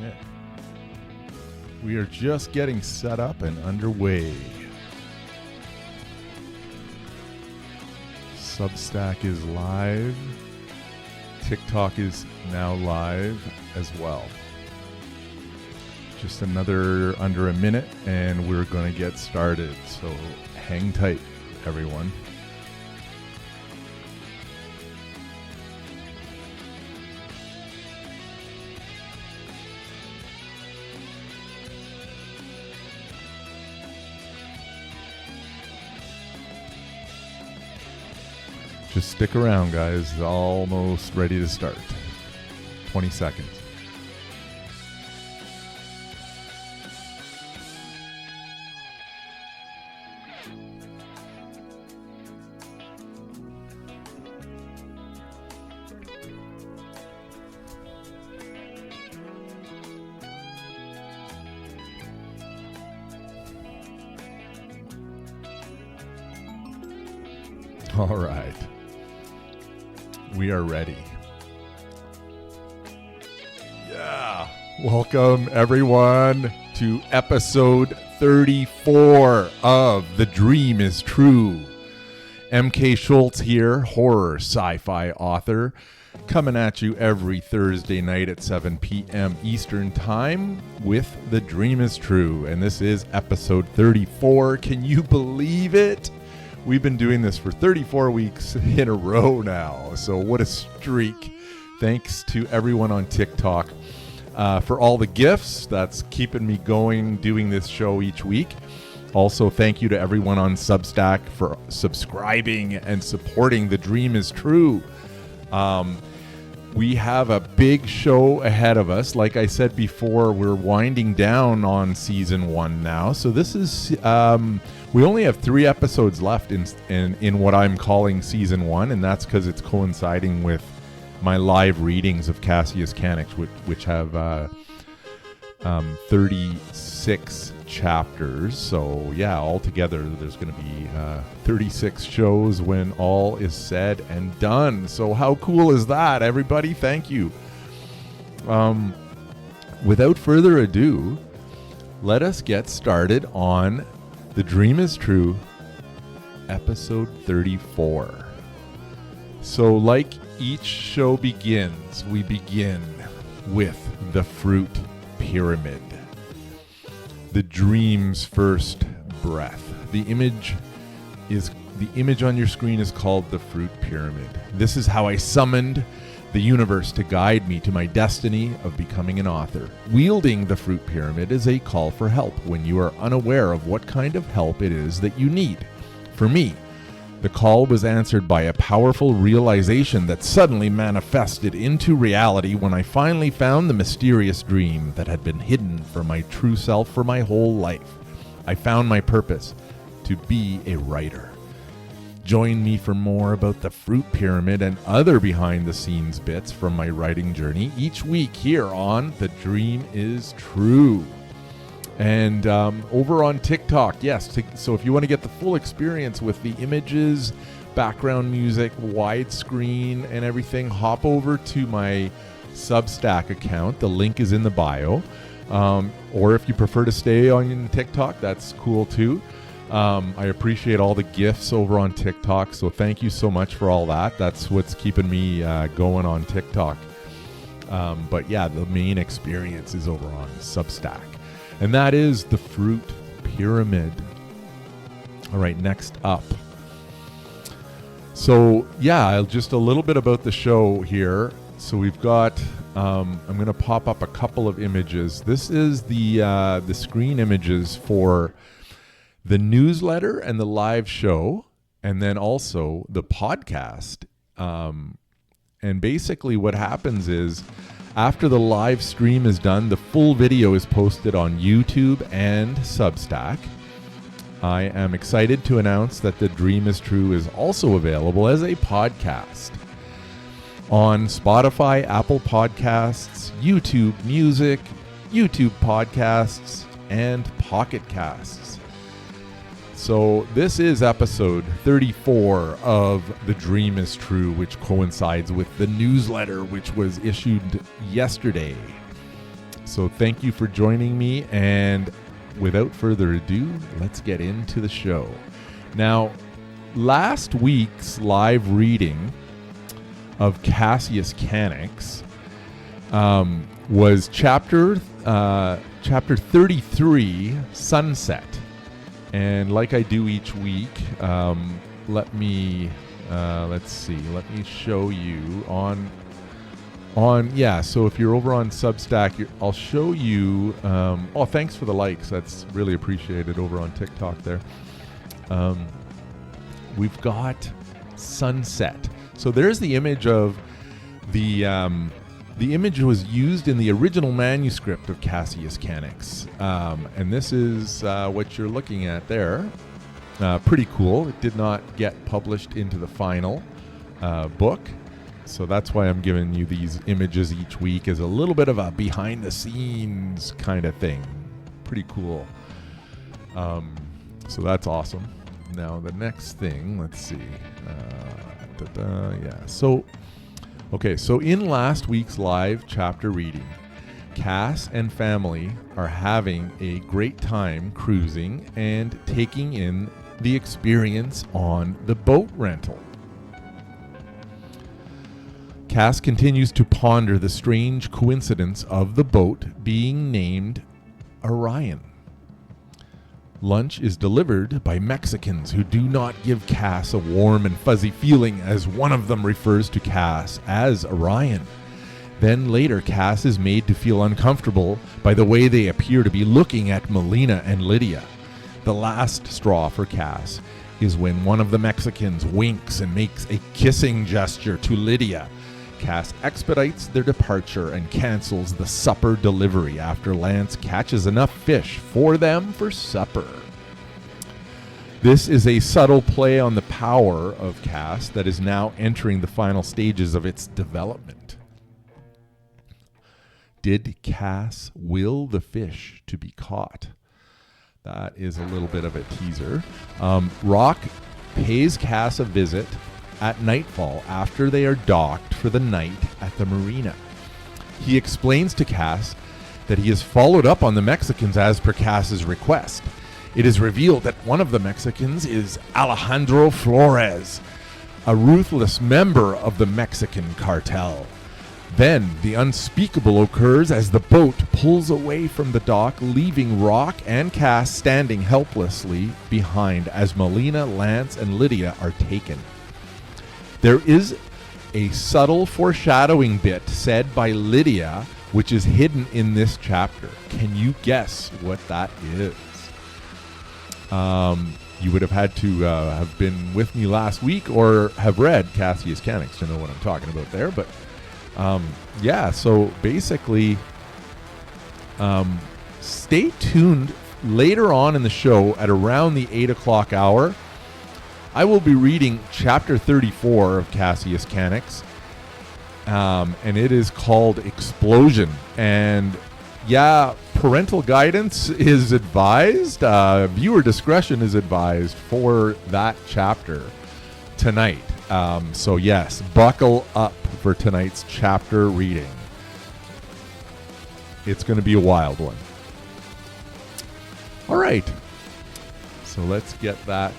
Yeah. We are just getting set up and underway. Substack is live. TikTok is now live as well. Just another under a minute and we're going to get started. So hang tight, everyone. Just stick around, guys. It's almost ready to start. 20 seconds. All right. We are ready. Yeah. Welcome, everyone, to episode 34 of The Dream is True. MK Schultz here, horror sci-fi author, coming at you every Thursday night at 7 p.m. Eastern Time with The Dream is True. And this is episode 34. Can you believe it? We've been doing this for 34 weeks in a row now, so what a streak. Thanks to everyone on TikTok for all the gifts. That's keeping me going, doing this show each week. Also, thank you to everyone on Substack for subscribing and supporting The Dream is True. We have a big show ahead of us. Like I said before, we're winding down on season 1 now. So this is, we only have 3 episodes left in what I'm calling season 1. And that's because it's coinciding with my live readings of Cassius Canics, which have 36 chapters. So yeah, altogether there's going to be 36 shows when all is said and done. So how cool is that, everybody? Thank you. Without further ado, let us get started on The Dream is True, episode 34. So like each show begins, we begin with the fruit pyramid. The dream's first breath. The image on your screen is called the fruit pyramid. This is how I summoned the universe to guide me to my destiny of becoming an author. Wielding the fruit pyramid is a call for help when you are unaware of what kind of help it is that you need. For me, the call was answered by a powerful realization that suddenly manifested into reality when I finally found the mysterious dream that had been hidden from my true self for my whole life. I found my purpose, to be a writer. Join me for more about the fruit pyramid and other behind-the-scenes bits from my writing journey each week here on The Dream is True. And over on TikTok, yes. So if you want to get the full experience with the images, background music, widescreen, and everything, hop over to my Substack account. The link is in the bio. Or if you prefer to stay on TikTok, that's cool too. I appreciate all the gifts over on TikTok. So thank you so much for all that. That's what's keeping me going on TikTok. But yeah, the main experience is over on Substack. And that is the fruit pyramid. All right, next up. So yeah, just a little bit about the show here. So we've got, I'm going to pop up a couple of images. This is the screen images for the newsletter and the live show, and then also the podcast. And basically what happens is, after the live stream is done, the full video is posted on YouTube and Substack. I am excited to announce that The Dream is True is also available as a podcast on Spotify, Apple Podcasts, YouTube Music, YouTube Podcasts, and Pocket Casts. So this is episode 34 of The Dream is True, which coincides with the newsletter, which was issued yesterday. So thank you for joining me, and without further ado, let's get into the show. Now, last week's live reading of Cassius Canics was chapter 33, Sunset. And like I do each week, let me show you on so if you're over on Substack, I'll show you, thanks for the likes, that's really appreciated over on TikTok there. We've got Sunset. So there's the image of the image was used in the original manuscript of Cassius Canics. And this is what you're looking at there. Pretty cool. It did not get published into the final book. So that's why I'm giving you these images each week as a little bit of a behind the scenes kind of thing. Pretty cool. So that's awesome. Now the next thing, let's see. So in last week's live chapter reading, Cass and family are having a great time cruising and taking in the experience on the boat rental. Cass continues to ponder the strange coincidence of the boat being named Orion. Lunch is delivered by Mexicans who do not give Cass a warm and fuzzy feeling, as one of them refers to Cass as Orion. Then later, Cass is made to feel uncomfortable by the way they appear to be looking at Melina and Lydia. The last straw for Cass is when one of the Mexicans winks and makes a kissing gesture to Lydia. Cass expedites their departure and cancels the supper delivery after Lance catches enough fish for them for supper. This is a subtle play on the power of Cass that is now entering the final stages of its development. Did Cass will the fish to be caught? That is a little bit of a teaser. Rock pays Cass a visit at nightfall after they are docked for the night at the marina. He explains to Cass that he has followed up on the Mexicans as per Cass's request. It is revealed that one of the Mexicans is Alejandro Flores, a ruthless member of the Mexican cartel. Then the unspeakable occurs as the boat pulls away from the dock, leaving Rock and Cass standing helplessly behind as Melina, Lance, and Lydia are taken. There is a subtle foreshadowing bit said by Lydia, which is hidden in this chapter. Can you guess what that is? You would have had to have been with me last week or have read Cassius Canics to know what I'm talking about there. But so basically, stay tuned later on in the show at around the 8 o'clock hour. I will be reading chapter 34 of Cassius Canics, and it is called Explosion. And parental guidance is advised. Viewer discretion is advised for that chapter tonight. So yes, buckle up for tonight's chapter reading. It's going to be a wild one. All right, so let's get that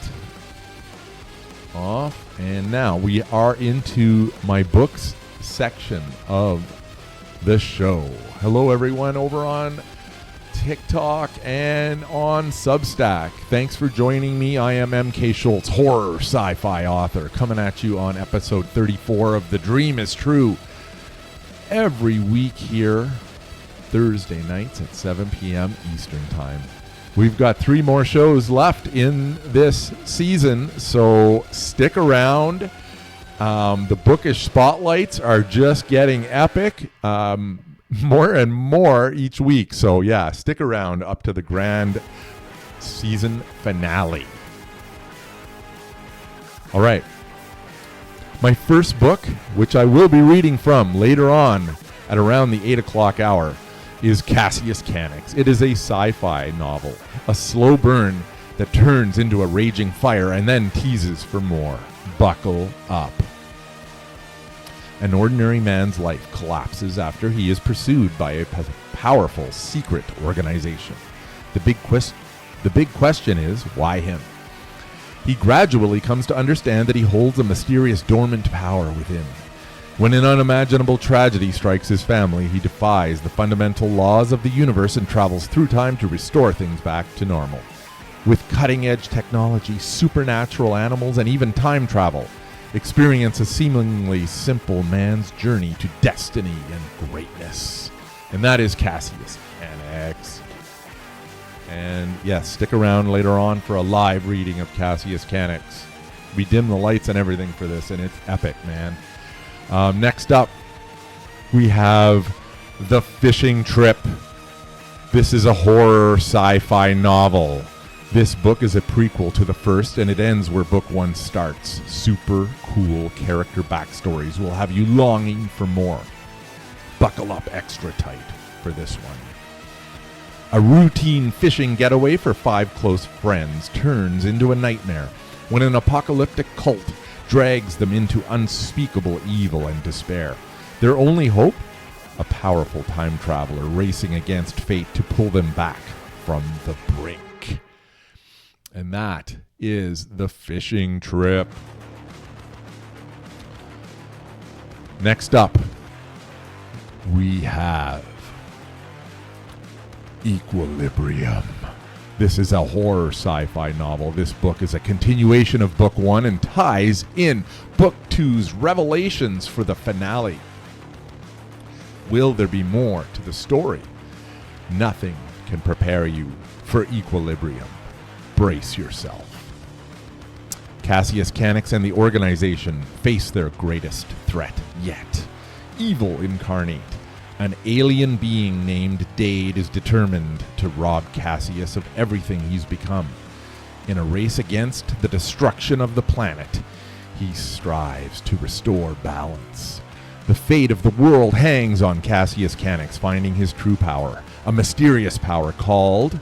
off, and now we are into my books section of the show. Hello everyone over on TikTok and on Substack. Thanks for joining me. I am MK Schultz, horror sci-fi author, coming at you on episode 34 of The Dream is True. Every week here, Thursday nights at 7 p.m. Eastern Time. We've got 3 more shows left in this season, so stick around. The bookish spotlights are just getting epic, more and more each week. So yeah, stick around up to the grand season finale. All right. My first book, which I will be reading from later on at around the 8 o'clock hour, is Cassius Canics. It is a sci-fi novel, a slow burn that turns into a raging fire and then teases for more. Buckle up. An ordinary man's life collapses after he is pursued by a powerful secret organization. The big question is, why him? He gradually comes to understand that he holds a mysterious dormant power within. When an unimaginable tragedy strikes his family, he defies the fundamental laws of the universe and travels through time to restore things back to normal. With cutting-edge technology, supernatural animals, and even time travel, experience a seemingly simple man's journey to destiny and greatness. And that is Cassius Canix. And yes, stick around later on for a live reading of Cassius Canix. We dim the lights and everything for this, and it's epic, man. Next up, we have The Fishing Trip. This is a horror sci-fi novel. This book is a prequel to the first, and it ends where book one starts. Super cool character backstories will have you longing for more. Buckle up extra tight for this one. A routine fishing getaway for 5 close friends turns into a nightmare when an apocalyptic cult drags them into unspeakable evil and despair. Their only hope? A powerful time traveler racing against fate to pull them back from the brink. And that is The Fishing Trip. Next up, we have Equilibrium. This is a horror sci-fi novel. This book is a continuation of book one and ties in book two's revelations for the finale. Will there be more to the story? Nothing can prepare you for Equilibrium. Brace yourself. Cassius Canix and the organization face their greatest threat yet. Evil incarnate. An alien being named Dade is determined to rob Cassius of everything he's become. In a race against the destruction of the planet, he strives to restore balance. The fate of the world hangs on Cassius Canix finding his true power, a mysterious power called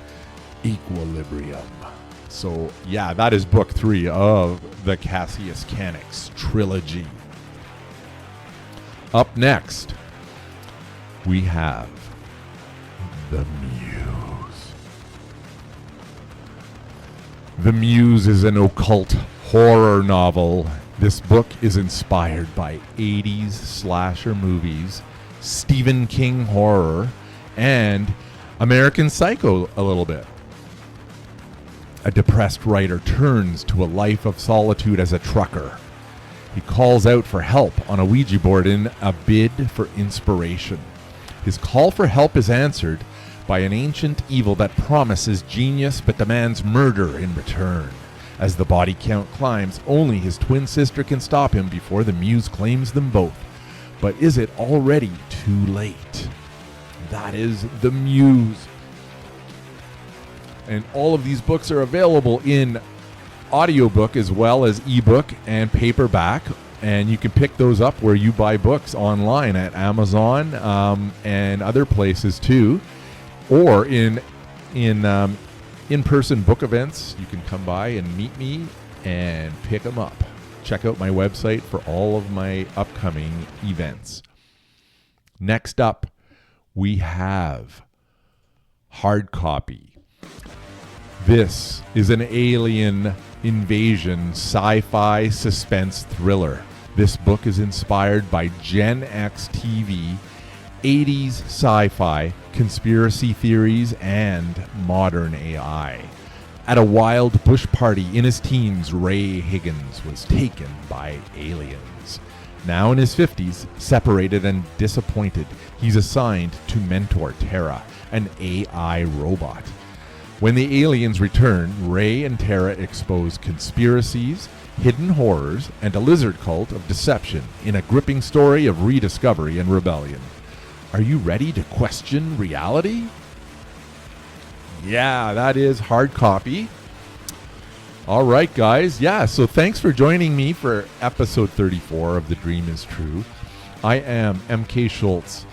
Equilibrium. So, yeah, that is book 3 of the Cassius Canix trilogy. Up next, we have The Muse. The Muse is an occult horror novel. This book is inspired by 80s slasher movies, Stephen King horror, and American Psycho a little bit. A depressed writer turns to a life of solitude as a trucker. He calls out for help on a Ouija board in a bid for inspiration. His call for help is answered by an ancient evil that promises genius but demands murder in return. As the body count climbs, only his twin sister can stop him before the Muse claims them both. But is it already too late? That is The Muse. And all of these books are available in audiobook as well as ebook and paperback. And you can pick those up where you buy books online at Amazon and other places too. Or in in-person book events, you can come by and meet me and pick them up. Check out my website for all of my upcoming events. Next up, we have hard copy. This is an alien invasion sci-fi suspense thriller. This book is inspired by Gen X TV, 80s sci-fi, conspiracy theories, and modern AI. At a wild bush party in his teens, Ray Higgins was taken by aliens. Now in his 50s, separated and disappointed, he's assigned to mentor Tara, an AI robot. When the aliens return, Ray and Tara expose conspiracies, hidden horrors, and a lizard cult of deception in a gripping story of rediscovery and rebellion. Are you ready to question reality? Yeah, that is hard copy. All right, guys. Yeah, so thanks for joining me for episode 34 of The Dream is True. I am MK Schultz,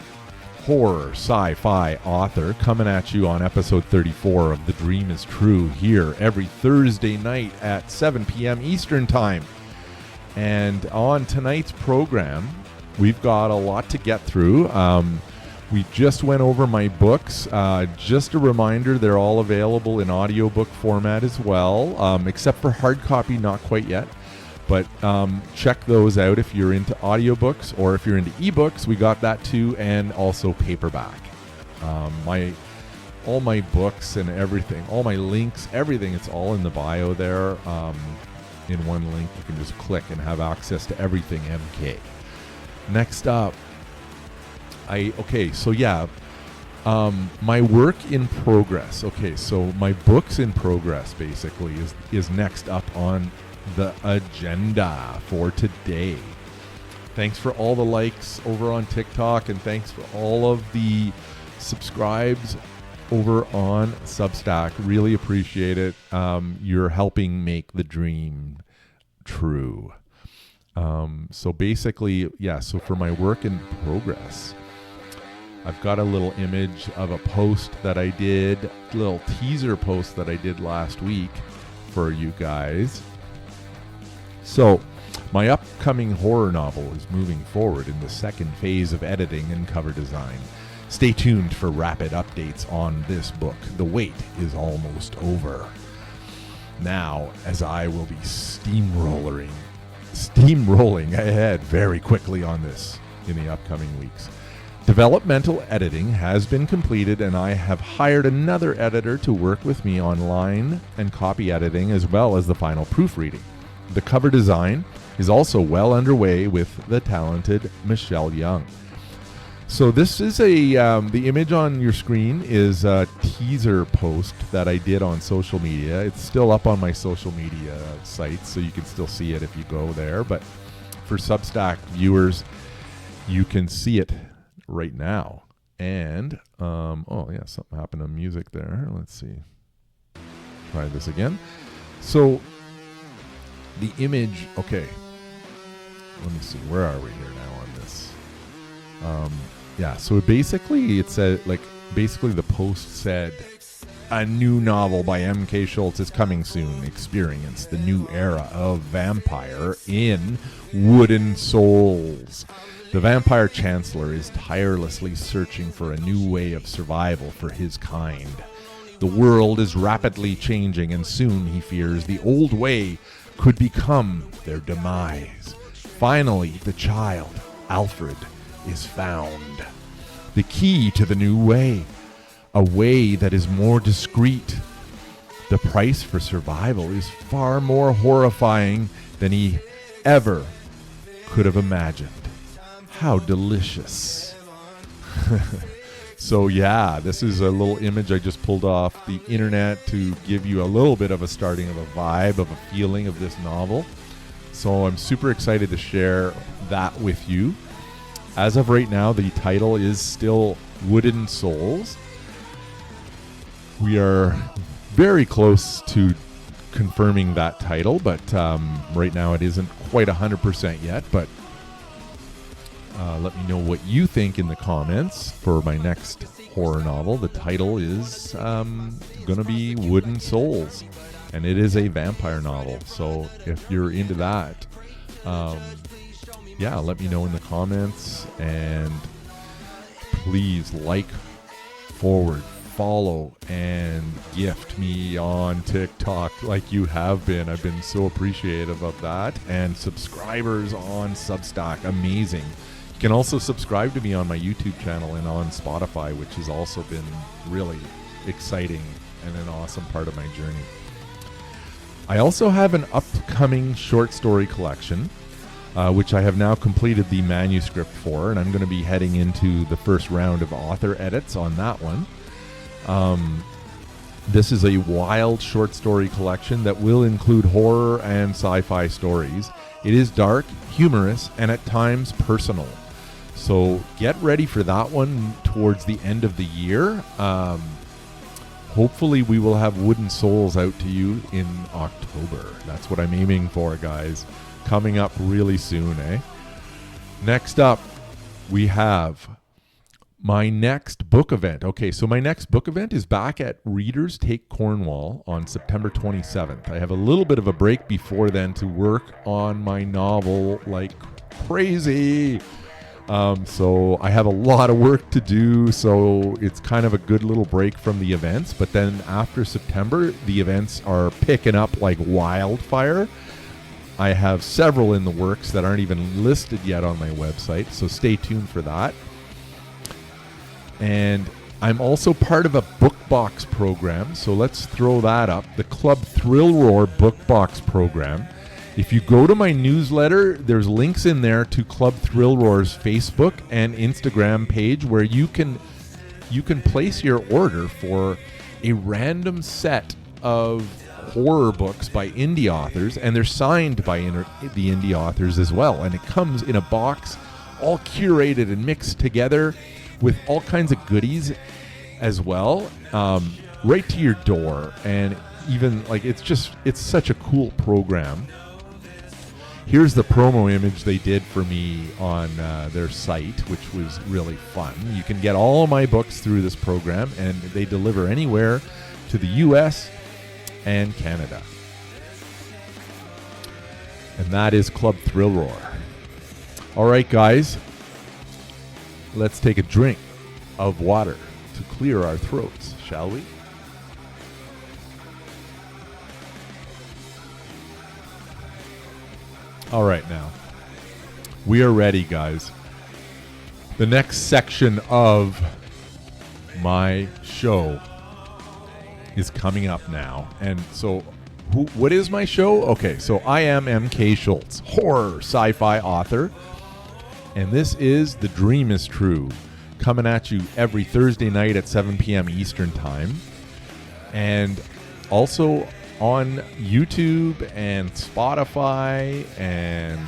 horror sci-fi author, coming at you on episode 34 of The Dream is True here every Thursday night at 7 p.m. Eastern Time. And on tonight's program, we've got a lot to get through. We just went over my books. Just a reminder, they're all available in audiobook format as well, except for hard copy, not quite yet. But check those out if you're into audiobooks, or if you're into ebooks, we got that too, and also paperback. All my books and everything, all my links, everything, it's all in the bio there. In one link, you can just click and have access to everything MK. Next up, my work in progress. Okay, so my books in progress basically is next up on the agenda for today. Thanks for all the likes over on TikTok, and thanks for all of the subscribes over on Substack. Really appreciate it. You're helping make the dream true. So basically, so for my work in progress, I've got a little image of a post that I did, a little teaser post that I did last week for you guys. So my upcoming horror novel is moving forward in the second phase of editing and cover design. Stay tuned for rapid updates on this book. The wait is almost over. Now, as I will be steamrolling ahead very quickly on this in the upcoming weeks. Developmental editing has been completed, and I have hired another editor to work with me on line and copy editing, as well as the final proofreading. The cover design is also well underway with the talented Michelle Young. So this is the image on your screen is a teaser post that I did on social media. It's still up on my social media sites, so you can still see it if you go there. But for Substack viewers, you can see it right now. And, something happened to music there. Let's see. Try this again. So the image, okay. Let me see. Where are we here now on this? So basically it said, the post said, a new novel by M.K. Schultz is coming soon. Experience the new era of vampire in Wooden Souls. The vampire chancellor is tirelessly searching for a new way of survival for his kind. The world is rapidly changing, and soon he fears the old way could become their demise. Finally, the child, Alfred, is found. The key to the new way, a way that is more discreet. The price for survival is far more horrifying than he ever could have imagined. How delicious. So this is a little image I just pulled off the internet to give you a little bit of a starting of a vibe, of a feeling of this novel. So I'm super excited to share that with you. As of right now, the title is still Wooden Souls. We are very close to confirming that title, but right now it isn't quite 100% yet. But let me know what you think in the comments for my next horror novel. The title is going to be Wooden Souls, and it is a vampire novel. So if you're into that, let me know in the comments, and please forward, follow, and gift me on TikTok like you have been. I've been so appreciative of that. And subscribers on Substack, amazing. You can also subscribe to me on my YouTube channel and on Spotify, which has also been really exciting and an awesome part of my journey. I also have an upcoming short story collection, which I have now completed the manuscript for, and I'm going to be heading into the first round of author edits on that one. This is a wild short story collection that will include horror and sci-fi stories. It is dark, humorous, and at times personal. So get ready for that one towards the end of the year. Hopefully we will have Wooden Souls out to you in October. That's what I'm aiming for, guys. Coming up really soon, eh? Next up, we have my next book event. Okay, so my next book event is back at Readers Take Cornwall on September 27th. I have a little bit of a break before then to work on my novel like crazy. So I have a lot of work to do, so it's kind of a good little break from the events. But then after September, the events are picking up like wildfire. I have several in the works that aren't even listed yet on my website, so stay tuned for that. And I'm also part of a book box program, so let's throw that up. The Club Thrill Roar book box program. If you go to my newsletter, there's links in there to Club Thrill Roar's Facebook and Instagram page where you can place your order for a random set of horror books by indie authors, and they're signed by the indie authors as well. And it comes in a box, all curated and mixed together with all kinds of goodies as well, right to your door. And even like it's such a cool program. Here's the promo image they did for me on their site, which was really fun. You can get all of my books through this program, and they deliver anywhere to the US and Canada. And that is Club Thrill Roar. All right, guys, let's take a drink of water to clear our throats, shall we? All right, now we are ready, guys. The next section of my show is coming up now. And so what is my show? Okay, so I am M.K. Schultz, horror sci-fi author. And this is The Dream is True, coming at you every Thursday night at 7 p.m. Eastern Time. And also on YouTube and Spotify and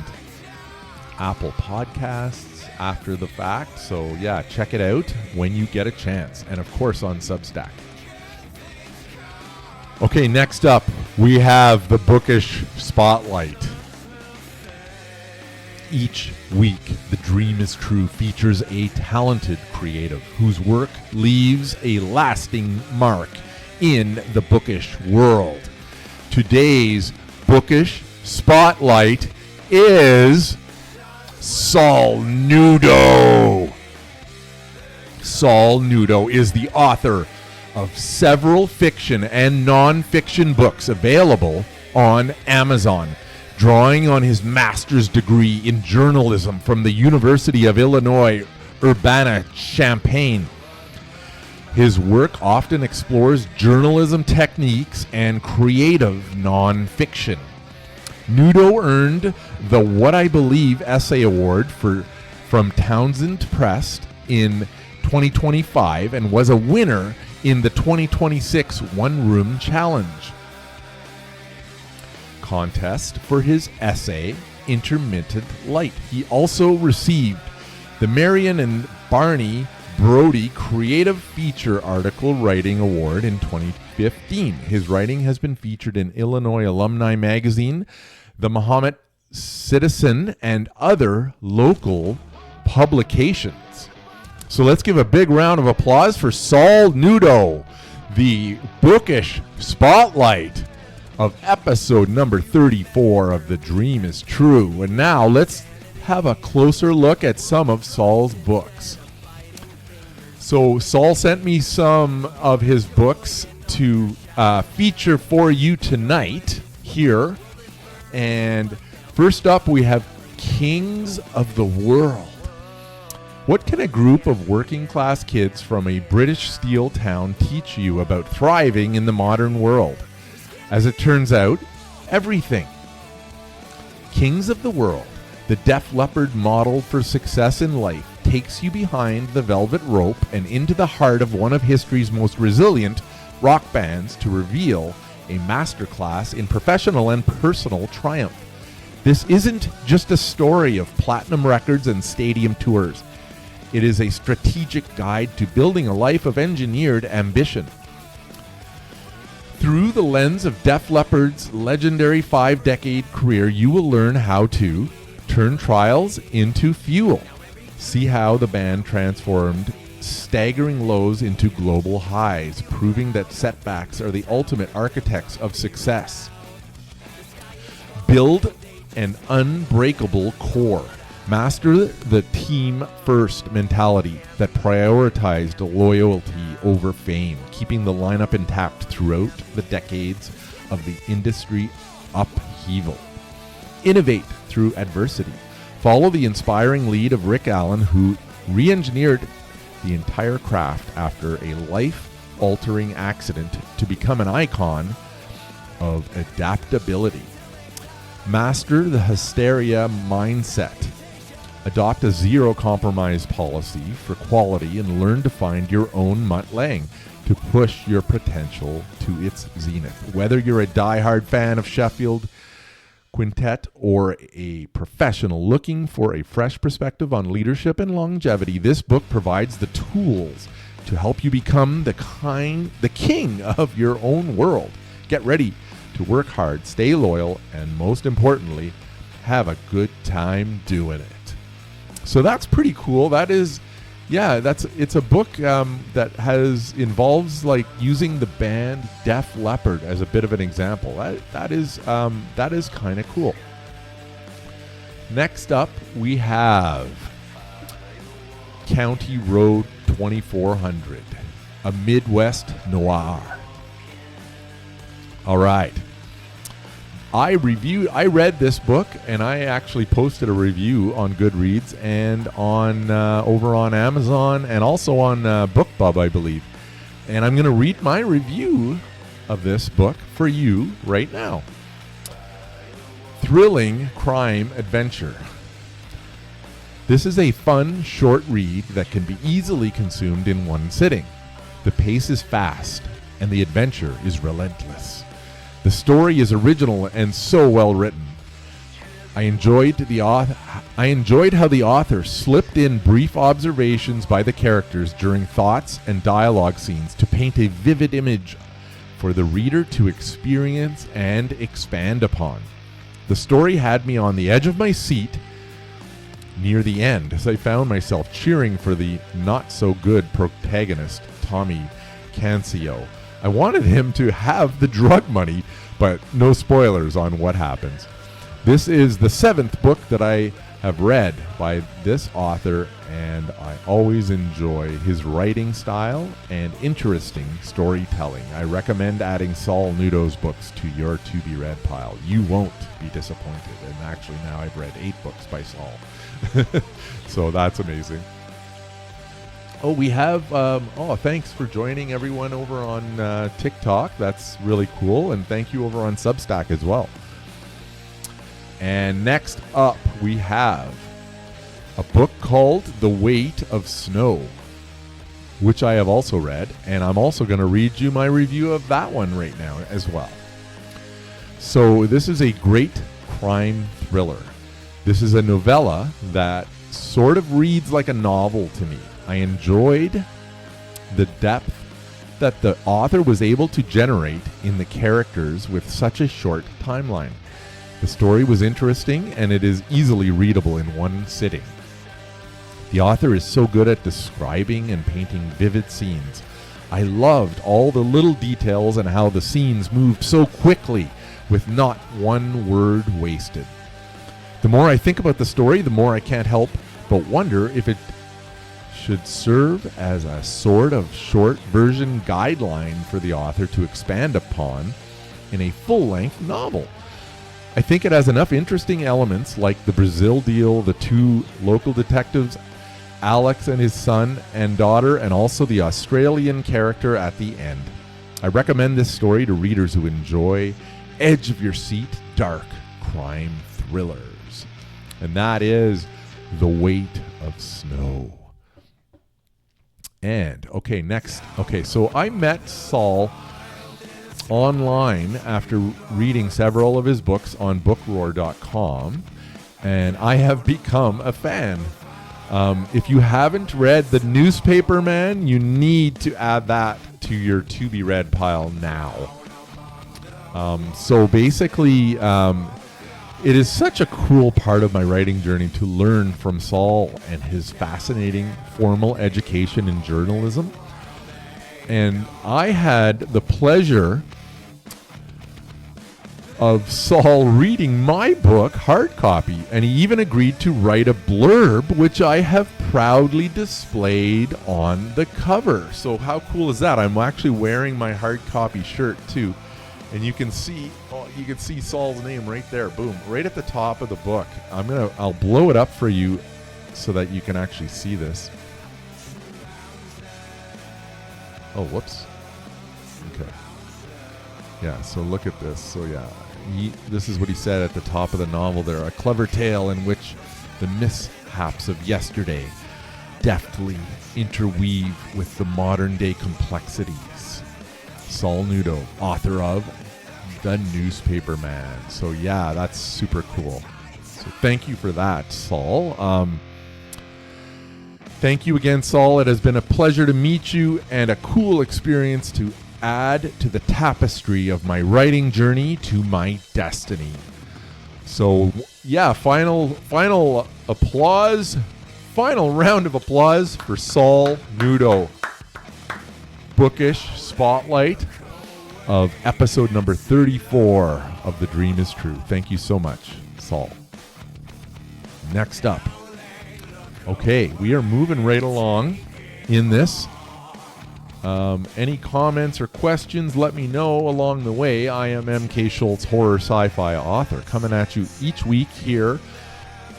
Apple Podcasts after the fact. So yeah, check it out when you get a chance. And of course on Substack. Okay, next up, we have the Bookish Spotlight. Each week, The Dream is True features a talented creative whose work leaves a lasting mark in the bookish world. Today's Bookish Spotlight is Saul Nudo. Saul Nudo is the author of several fiction and non-fiction books available on Amazon, drawing on his master's degree in journalism from the University of Illinois, Urbana-Champaign. His work often explores journalism techniques and creative non-fiction. Nudo earned the What I Believe Essay Award from Townsend Press in 2025 and was a winner in the 2026 One Room Challenge contest for his essay, Intermittent Light. He also received the Marion and Barney Brody Creative Feature Article Writing Award in 2015. His writing has been featured in Illinois Alumni Magazine, the Mahomet Citizen, and other local publications. So let's give a big round of applause for Saul Nudo, the Bookish Spotlight of episode number 34 of The Dream is True. And now let's have a closer look at some of Saul's books. So Saul sent me some of his books to feature for you tonight here. And first up, we have Kings of the World. What can a group of working class kids from a British steel town teach you about thriving in the modern world? As it turns out, everything. Kings of the World, the Def Leppard model for success in life, takes you behind the velvet rope and into the heart of one of history's most resilient rock bands to reveal a masterclass in professional and personal triumph. This isn't just a story of platinum records and stadium tours. It is a strategic guide to building a life of engineered ambition. Through the lens of Def Leppard's legendary 5-decade career, you will learn how to turn trials into fuel. See how the band transformed staggering lows into global highs, proving that setbacks are the ultimate architects of success. Build an unbreakable core. Master the team-first mentality that prioritized loyalty over fame, keeping the lineup intact throughout the decades of the industry upheaval. Innovate through adversity. Follow the inspiring lead of Rick Allen, who re-engineered the entire craft after a life-altering accident to become an icon of adaptability. Master the hysteria mindset. Adopt a zero-compromise policy for quality and learn to find your own Mutt-Lange to push your potential to its zenith. Whether you're a die-hard fan of Sheffield Quintet or a professional looking for a fresh perspective on leadership and longevity, this book provides the tools to help you become the king of your own world. Get ready to work hard, stay loyal, and most importantly, have a good time doing it. So that's pretty cool. That is, it's a book that involves like using the band Def Leppard as a bit of an example. That is kind of cool. Next up, we have County Road 2400, a Midwest noir. All right. I read this book, and I actually posted a review on Goodreads and on over on Amazon and also on BookBub, I believe. And I'm going to read my review of this book for you right now. Thrilling crime adventure. This is a fun, short read that can be easily consumed in one sitting. The pace is fast, and the adventure is relentless. The story is original and so well written. I enjoyed how the author slipped in brief observations by the characters during thoughts and dialogue scenes to paint a vivid image for the reader to experience and expand upon. The story had me on the edge of my seat near the end, as I found myself cheering for the not-so-good protagonist, Tommy Cancio. I wanted him to have the drug money, but no spoilers on what happens. This is the 7th book that I have read by this author, and I always enjoy his writing style and interesting storytelling. I recommend adding Saul Nudo's books to your to-be-read pile. You won't be disappointed. And actually now I've read 8 books by Saul. So that's amazing. Oh, we have, thanks for joining everyone over on TikTok. That's really cool. And thank you over on Substack as well. And next up, we have a book called The Weight of Snow, which I have also read. And I'm also going to read you my review of that one right now as well. So this is a great crime thriller. This is a novella that sort of reads like a novel to me. I enjoyed the depth that the author was able to generate in the characters with such a short timeline. The story was interesting, and it is easily readable in one sitting. The author is so good at describing and painting vivid scenes. I loved all the little details and how the scenes moved so quickly with not one word wasted. The more I think about the story, the more I can't help but wonder if it should serve as a sort of short version guideline for the author to expand upon in a full-length novel. I think it has enough interesting elements like the Brazil deal, the 2 local detectives, Alex and his son and daughter, and also the Australian character at the end. I recommend this story to readers who enjoy edge-of-your-seat, dark crime thrillers. And that is The Weight of Snow. And, so I met Saul online after reading several of his books on bookroar.com, and I have become a fan. If you haven't read The Newspaper Man, you need to add that to your to-be-read pile now. So basically, it is such a cool part of my writing journey to learn from Saul and his fascinating formal education in journalism. And I had the pleasure of Saul reading my book, hard copy, and he even agreed to write a blurb, which I have proudly displayed on the cover. So how cool is that? I'm actually wearing my hard copy shirt too, and you can see Saul's name right there, boom, right at the top of the book. I'll blow it up for you so that you can actually see this. Oh, whoops. Okay. Yeah, so look at this. So yeah, this is what he said at the top of the novel there. A clever tale in which the mishaps of yesterday deftly interweave with the modern day complexities. Saul Nudo, author of The Newspaper Man. So yeah, that's super cool. So thank you for that, Saul. Thank you again, Saul. It has been a pleasure to meet you and a cool experience to add to the tapestry of my writing journey to my destiny. So yeah, final applause, final round of applause for Saul Nudo. Bookish spotlight of episode number 34 of The Dream is True. Thank you so much, Saul. Next up. Okay, we are moving right along in this. Any comments or questions, let me know along the way. I am MK Schultz, horror sci-fi author, coming at you each week here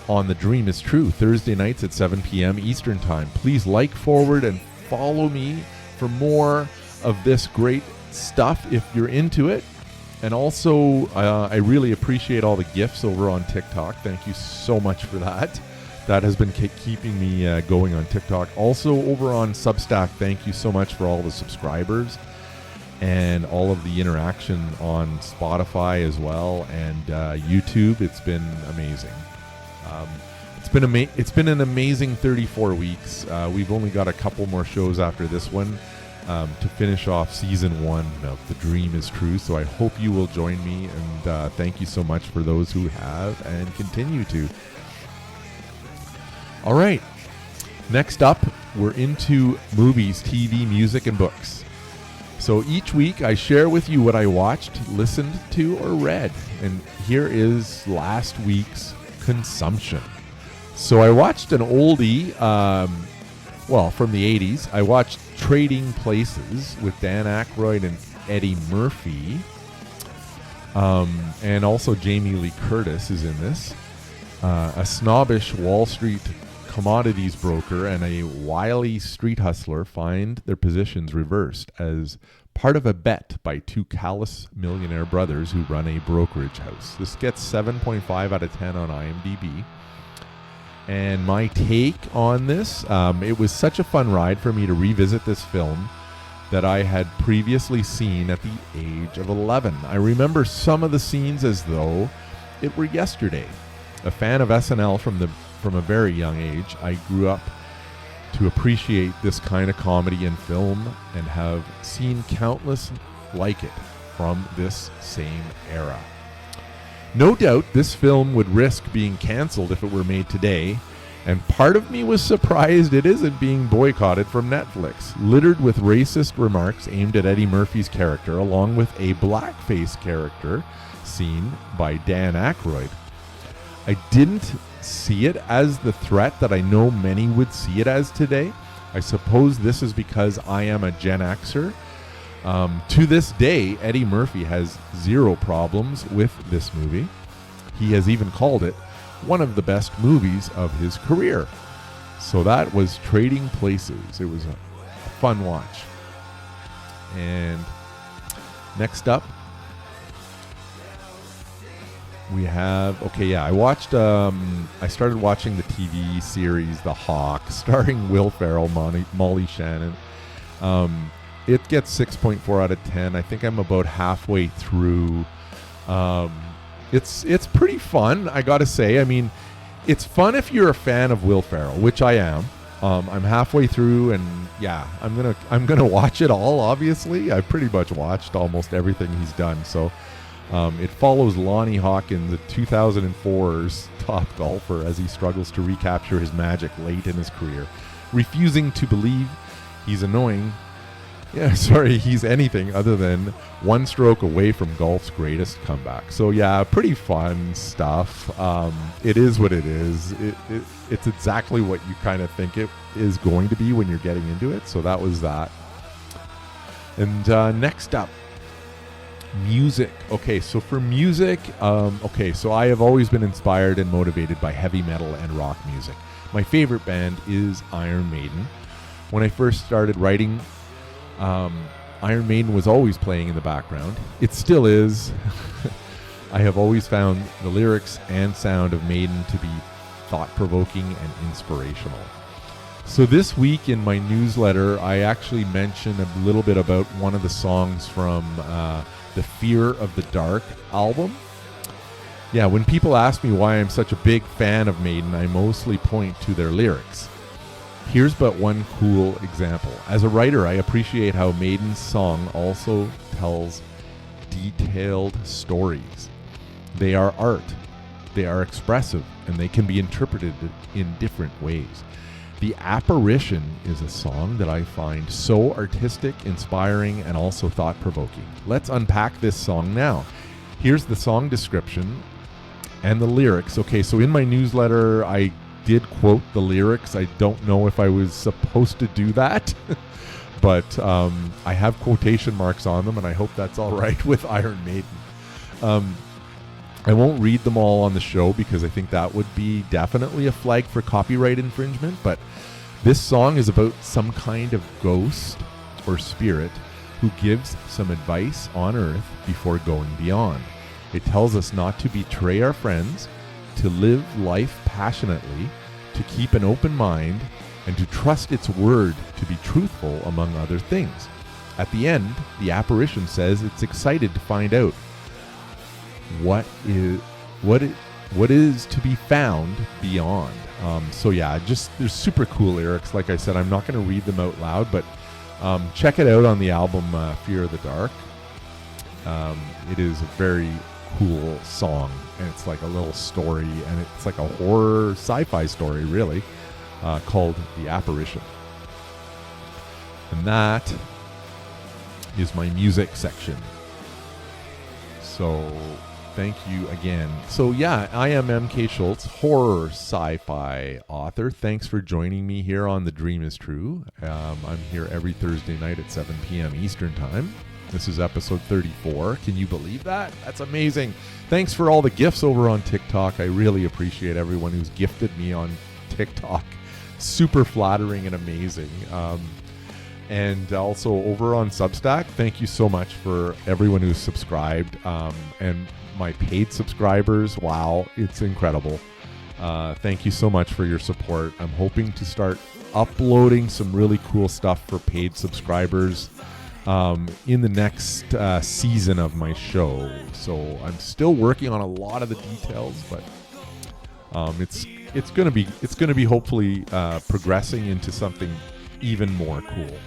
on The Dream is True, Thursday nights at 7 p.m. Eastern Time. Please like, forward, and follow me for more of this great stuff if you're into it. And also, I really appreciate all the gifts over on TikTok. Thank you so much for that. That has been keeping me going on TikTok. Also over on Substack, thank you so much for all the subscribers and all of the interaction on Spotify as well and YouTube. It's been amazing. It's been an amazing 34 weeks. We've only got a couple more shows after this one to finish off season 1 of The Dream is True. So I hope you will join me, and thank you so much for those who have and continue to. All right, next up, we're into movies, TV, music, and books. So each week I share with you what I watched, listened to, or read. And here is last week's consumption. So I watched an oldie, from the 80s. I watched Trading Places with Dan Aykroyd and Eddie Murphy. And also Jamie Lee Curtis is in this. A snobbish Wall Street commodities broker and a wily street hustler find their positions reversed as part of a bet by two callous millionaire brothers who run a brokerage house. This gets 7.5 out of 10 on IMDb. And my take on this, it was such a fun ride for me to revisit this film that I had previously seen at the age of 11. I remember some of the scenes as though it were yesterday. A fan of SNL from a very young age, I grew up to appreciate this kind of comedy in film and have seen countless like it from this same era. No doubt this film would risk being canceled if it were made today, and part of me was surprised it isn't being boycotted from Netflix, littered with racist remarks aimed at Eddie Murphy's character, along with a blackface character seen by Dan Aykroyd. I didn't see it as the threat that I know many would see it as today. I suppose this is because I am a Gen Xer. To this day, Eddie Murphy has zero problems with this movie. He has even called it one of the best movies of his career. So that was Trading Places. It was a fun watch. And next up, we have, I started watching the TV series The Hawk, starring Will Ferrell, Molly Shannon. It gets 6.4 out of 10. I think I'm about halfway through. It's pretty fun, I gotta say. I mean, it's fun if you're a fan of Will Ferrell, which I am. I'm halfway through, and yeah, I'm gonna watch it all. Obviously, I've pretty much watched almost everything he's done. So. It follows Lonnie Hawkins, the 2004's top golfer, as he struggles to recapture his magic late in his career, refusing to believe he's annoying Yeah, sorry, he's anything other than one stroke away from golf's greatest comeback. So yeah, pretty fun stuff. It is what it is. It's exactly what you kind of think it is going to be when you're getting into it. So that was that. And next up, music. Okay, so for music, so I have always been inspired and motivated by heavy metal and rock music. My favorite band is Iron Maiden. When I first started writing, Iron Maiden was always playing in the background. It still is. I have always found the lyrics and sound of Maiden to be thought-provoking and inspirational. So this week in my newsletter, I actually mentioned a little bit about one of the songs from the Fear of the Dark album. Yeah, when people ask me why I'm such a big fan of Maiden, I mostly point to their lyrics. Here's but one cool example. As a writer, I appreciate how Maiden's song also tells detailed stories. They are art, they are expressive, and they can be interpreted in different ways. The Apparition is a song that I find so artistic, inspiring, and also thought-provoking. Let's unpack this song now. Here's the song description and the lyrics. Okay, so in my newsletter, I did quote the lyrics. I don't know if I was supposed to do that, but I have quotation marks on them, and I hope that's all right with Iron Maiden. I won't read them all on the show because I think that would be definitely a flag for copyright infringement, but this song is about some kind of ghost or spirit who gives some advice on Earth before going beyond. It tells us not to betray our friends, to live life passionately, to keep an open mind, and to trust its word to be truthful, among other things. At the end, the apparition says it's excited to find out what is to be found beyond. So yeah, just there's super cool lyrics. Like I said, I'm not going to read them out loud, but check it out on the album Fear of the Dark. It is a very cool song, and it's like a little story, and it's like a horror sci-fi story really, called The Apparition. And that is my music section. So thank you again. So yeah, I am MK Schultz, horror sci-fi author. Thanks for joining me here on The Dream is True. I'm here every Thursday night at 7 p.m. Eastern Time. This is episode 34. Can you believe that? That's amazing. Thanks for all the gifts over on TikTok. I really appreciate everyone who's gifted me on TikTok. Super flattering and amazing. And also over on Substack, thank you so much for everyone who's subscribed. And my paid subscribers, wow, it's incredible. Thank you so much for your support. I'm hoping to start uploading some really cool stuff for paid subscribers in the next season of my show. So I'm still working on a lot of the details, but it's going to be hopefully progressing into something even more cool.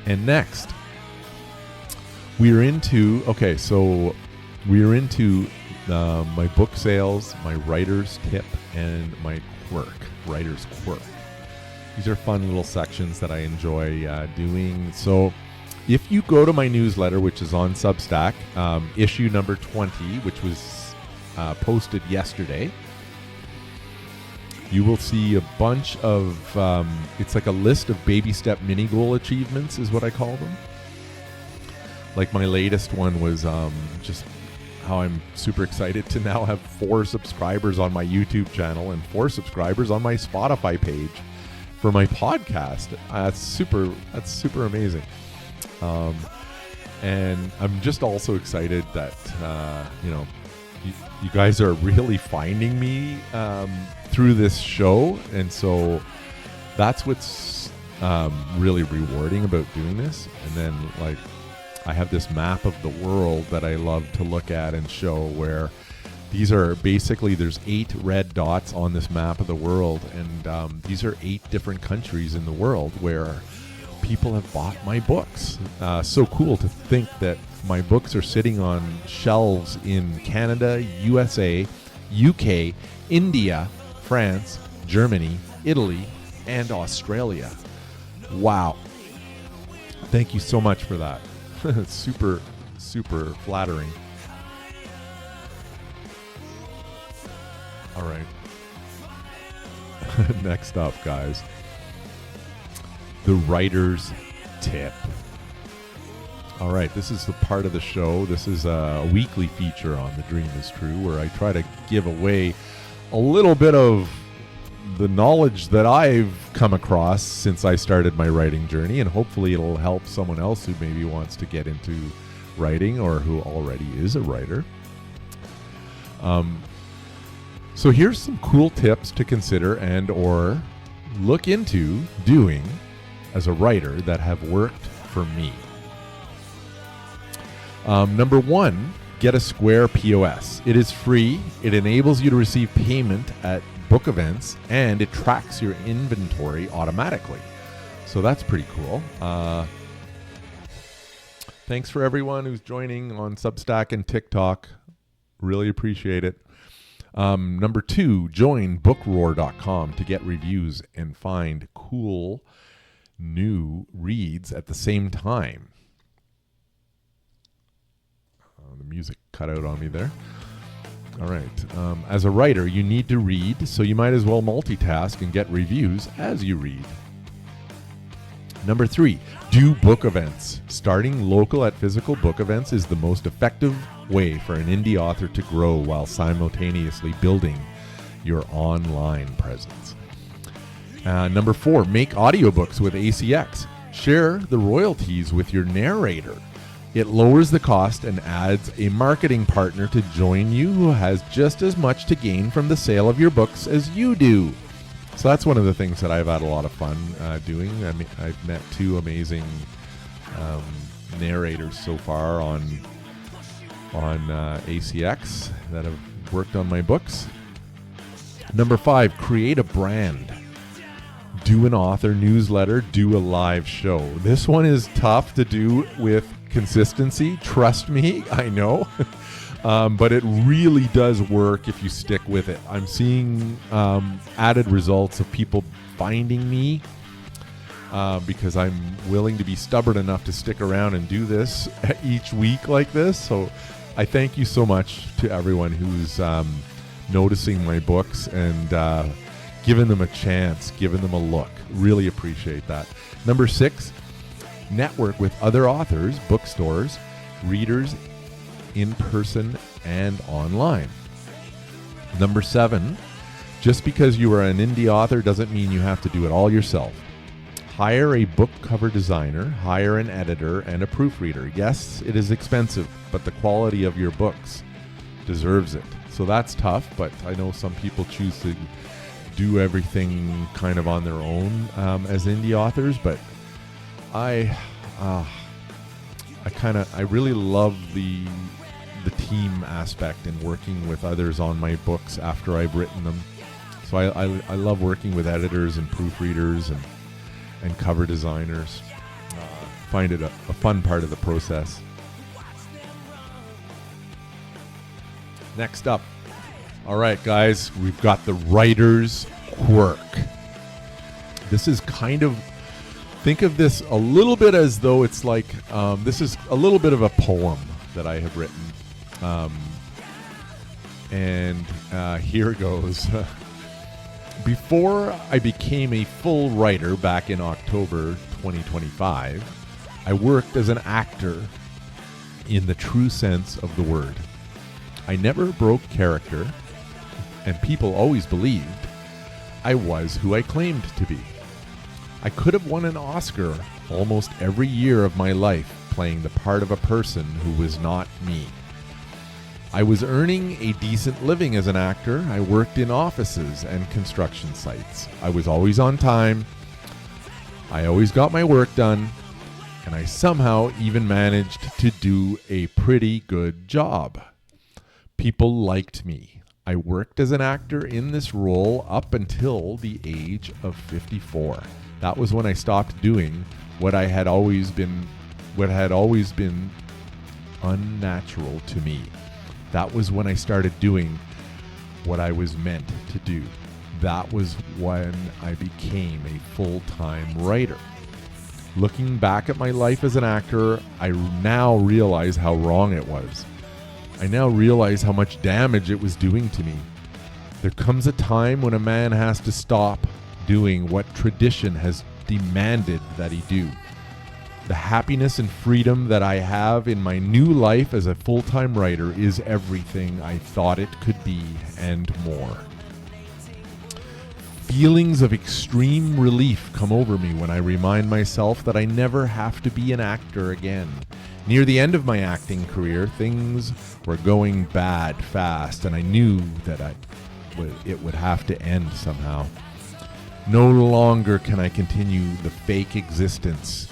And next, we're into my book sales, my writer's tip, and my writer's quirk. These are fun little sections that I enjoy doing. So if you go to my newsletter, which is on Substack, issue number 20, which was posted yesterday, you will see a bunch of, it's like a list of baby step mini goal achievements is what I call them. Like my latest one was just how I'm super excited to now have 4 subscribers on my YouTube channel and 4 subscribers on my Spotify page for my podcast. That's super amazing. And I'm just also excited that, you guys are really finding me through this show. And so that's what's really rewarding about doing this. And then like I have this map of the world that I love to look at and show, where these are basically, there's 8 red dots on this map of the world. And these are 8 different countries in the world where people have bought my books. So cool to think that my books are sitting on shelves in Canada, USA, UK, India, France, Germany, Italy, and Australia. Wow. Thank you so much for that. Super, super flattering. All right. Next up, guys. The writer's tip. All right, this is the part of the show. This is a weekly feature on The Dream is True where I try to give away a little bit of the knowledge that I've come across since I started my writing journey, and hopefully it'll help someone else who maybe wants to get into writing or who already is a writer. So here's some cool tips to consider and or look into doing as a writer that have worked for me. Number one, get a Square POS. It is free. It enables you to receive payment at book events, and it tracks your inventory automatically. So that's pretty cool. Thanks for everyone who's joining on Substack and TikTok. Really appreciate it. Number two, join bookroar.com to get reviews and find cool new reads at the same time. The music cut out on me there. All right. As a writer, you need to read, so you might as well multitask and get reviews as you read. Number three, do book events. Starting local at physical book events is the most effective way for an indie author to grow while simultaneously building your online presence. Number four, make audiobooks with ACX. Share the royalties with your narrator. It lowers the cost and adds a marketing partner to join you who has just as much to gain from the sale of your books as you do. So that's one of the things that I've had a lot of fun doing. I mean, I've met two amazing narrators so far on ACX that have worked on my books. Number five, create a brand. Do an author newsletter, do a live show. This one is tough to do with consistency. Trust me, I know. But it really does work if you stick with it. I'm seeing added results of people finding me because I'm willing to be stubborn enough to stick around and do this each week like this. So I thank you so much to everyone who's noticing my books and giving them a chance, giving them a look. Really appreciate that. Number six, network with other authors, bookstores, readers, in person and online. Number seven, just because you are an indie author doesn't mean you have to do it all yourself. Hire a book cover designer, hire an editor, and a proofreader. Yes, it is expensive, but the quality of your books deserves it. So that's tough, but I know some people choose to do everything kind of on their own as indie authors, but I really love the team aspect and working with others on my books after I've written them. So I love working with editors and proofreaders and cover designers. Find it a fun part of the process. Next up. All right, guys, we've got the writer's quirk. This is kind of, think of this a little bit as though it's like, this is a little bit of a poem that I have written. Here goes. Before I became a full writer back in October 2025, I worked as an actor in the true sense of the word. I never broke character, and people always believed I was who I claimed to be. I could have won an Oscar almost every year of my life playing the part of a person who was not me. I was earning a decent living as an actor. I worked in offices and construction sites. I was always on time. I always got my work done. And I somehow even managed to do a pretty good job. People liked me. I worked as an actor in this role up until the age of 54. That was when I stopped doing what had always been unnatural to me. That was when I started doing what I was meant to do. that was when I became a full-time writer. Looking back at my life as an actor, I now realize how wrong it was. I now realize how much damage it was doing to me. There comes a time when a man has to stop doing what tradition has demanded that he do. The happiness and freedom that I have in my new life as a full-time writer is everything I thought it could be and more. Feelings of extreme relief come over me when I remind myself that I never have to be an actor again. Near the end of my acting career, things were going bad fast, and I knew that it would have to end somehow. No longer can I continue the fake existence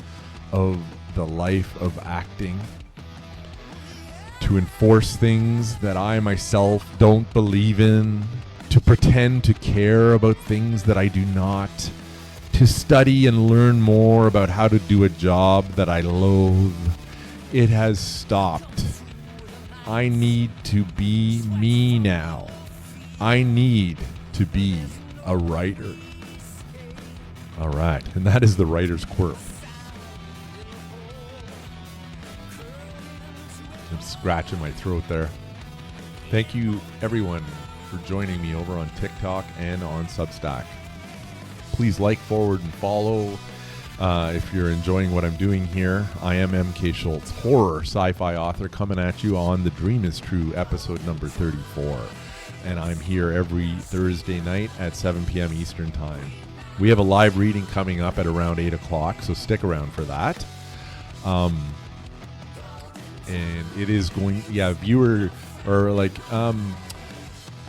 of the life of acting to enforce things that I myself don't believe in, to pretend to care about things that I do not, to study and learn more about how to do a job that I loathe. It has stopped. I need to be me now. I need to be a writer. All right, and that is the writer's quirk. I'm scratching my throat there. Thank you, everyone, for joining me over on TikTok and on Substack. Please like, forward, and follow if you're enjoying what I'm doing here. I am MK Schultz, horror sci-fi author, coming at you on The Dream is True, episode number 34. And I'm here every Thursday night at 7 p.m. Eastern Time. We have a live reading coming up at around 8 o'clock, so stick around for that. And it is going, viewer, or like,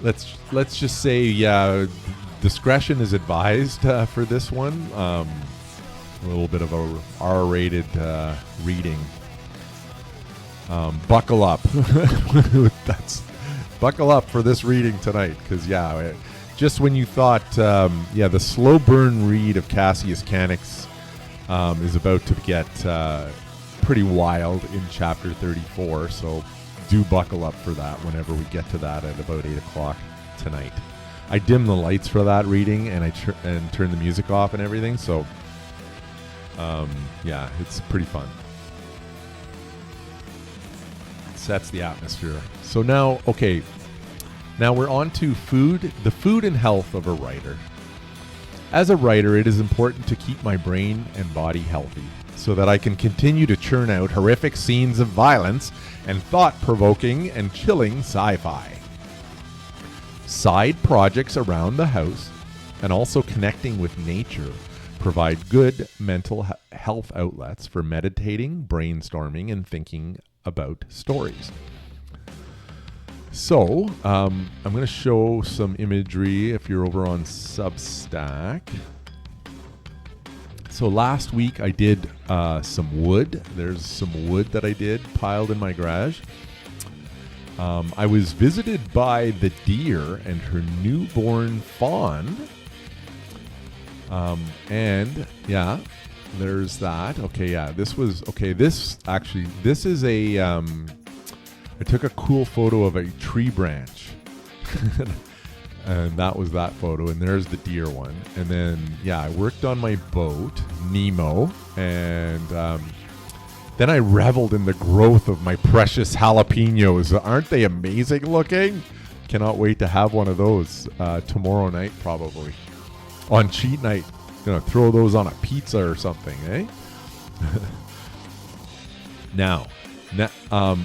let's just say, discretion is advised for this one. A little bit of a R-rated reading. Buckle up. Buckle up for this reading tonight, because just when you thought, the slow burn read of Cassius Canics is about to get pretty wild in chapter 34, so do buckle up for that whenever we get to that at about 8 o'clock tonight. I dim the lights for that reading, and I turn the music off and everything, so it's pretty fun. It sets the atmosphere. So now we're on to food, the food and health of a writer. As a writer, it is important to keep my brain and body healthy, so that I can continue to churn out horrific scenes of violence and thought-provoking and chilling sci-fi. Side projects around the house and also connecting with nature provide good mental health outlets for meditating, brainstorming, and thinking about stories. So, I'm going to show some imagery if you're over on Substack. So last week I did some wood. There's some wood that I did piled in my garage. I was visited by the deer and her newborn fawn. There's that. This is a, I took a cool photo of a tree branch. And that was that photo, and there's the deer one. And then, I worked on my boat, Nemo, and then I reveled in the growth of my precious jalapenos. Aren't they amazing looking? Cannot wait to have one of those tomorrow night, probably. On cheat night. Gonna throw those on a pizza or something, eh? Now,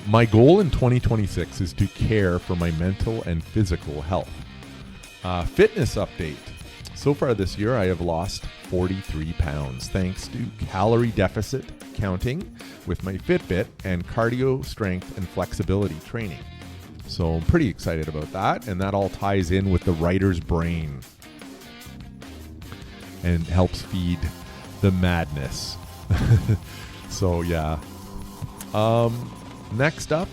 my goal in 2026 is to care for my mental and physical health. Fitness update. So far this year, I have lost 43 pounds thanks to calorie deficit counting with my Fitbit and cardio, strength, and flexibility training. So I'm pretty excited about that, and that all ties in with the writer's brain and helps feed the madness. So next up,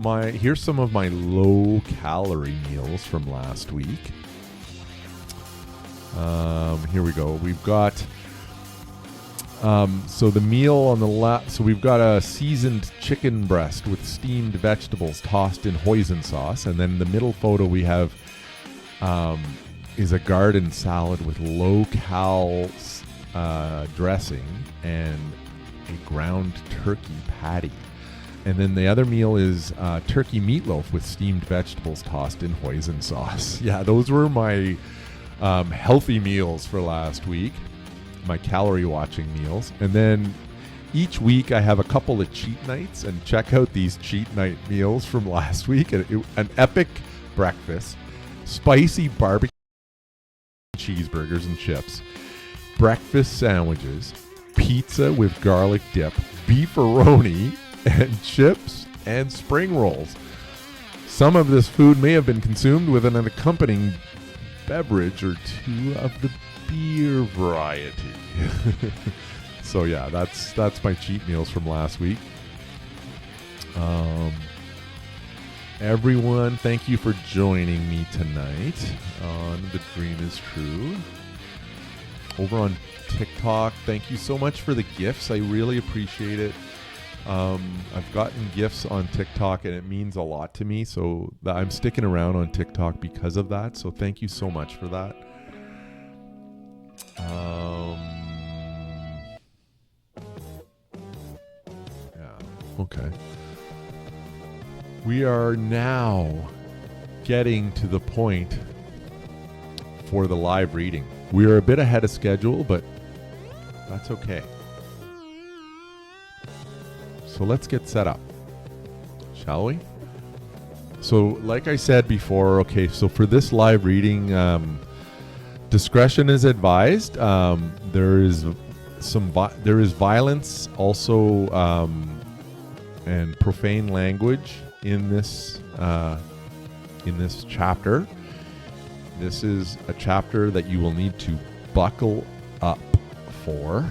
here's some of my low-calorie meals from last week. Here we go. We've got so the meal on the left. So we've got a seasoned chicken breast with steamed vegetables tossed in hoisin sauce, and then in the middle photo we have is a garden salad with low-cal dressing and a ground turkey patty. And then the other meal is turkey meatloaf with steamed vegetables tossed in hoisin sauce. Yeah, those were my healthy meals for last week, my calorie watching meals. And then each week I have a couple of cheat nights, and check out these cheat night meals from last week. An epic breakfast, spicy barbecue cheeseburgers and chips, breakfast sandwiches, pizza with garlic dip, beefaroni, and chips and spring rolls. Some of this food may have been consumed with an accompanying beverage or two of the beer variety. So yeah, that's my cheat meals from last week. Everyone, thank you for joining me tonight on The Dream is True. Over on TikTok, thank you so much for the gifts. I really appreciate it. I've gotten gifts on TikTok and it means a lot to me. So I'm sticking around on TikTok because of that. So thank you so much for that. Okay. We are now getting to the point for the live reading. We are a bit ahead of schedule, but that's okay. So let's get set up, shall we? So like I said before, okay, so for this live reading, discretion is advised. There is violence also, and profane language in this chapter. This is a chapter that you will need to buckle up for.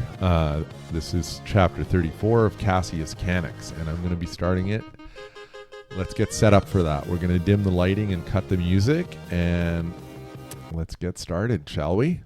This is chapter 34 of Cassius Canics, and I'm going to be starting it. Let's get set up for that. We're going to dim the lighting and cut the music, and let's get started, shall we?